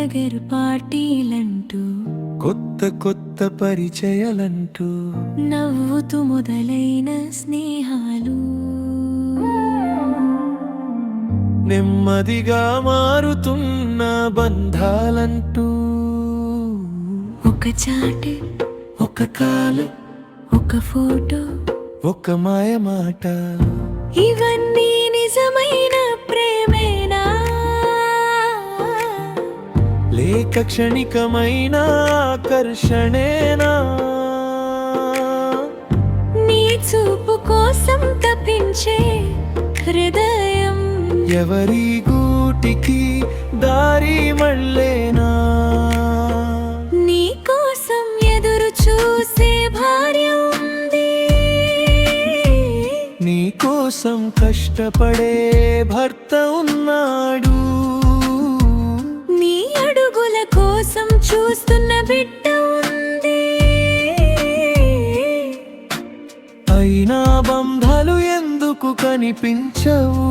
నగరు పార్టీలంటూ కొత్త కొత్త పరిచయాలంటూ నవ్వుతూ మొదలైన స్నేహాలు నెమ్మదిగా మారుతున్న బంధాలంటూ ఒక చాటు, ఒక కాలు, ఒక ఫోటో, ఒక మాయమాట, ఇవన్నీ నిజమైన ప్రేమేనా? లేక క్షణికమైన ఆకర్షణేనా? నీ చూపు కోసం తప్పించే హృదయం ఎవరి గూటికి దారి మళ్ళేనా? నీ కోసం ఎదురు చూసే భార్య ఉంది, నీ కోసం కష్టపడే భర్త ఉన్నాడు, నీ అడుగుల కోసం చూస్తున్న బిడ్డ ఉంది. అయినా బంధాలు ఎందుకు కనిపించవు?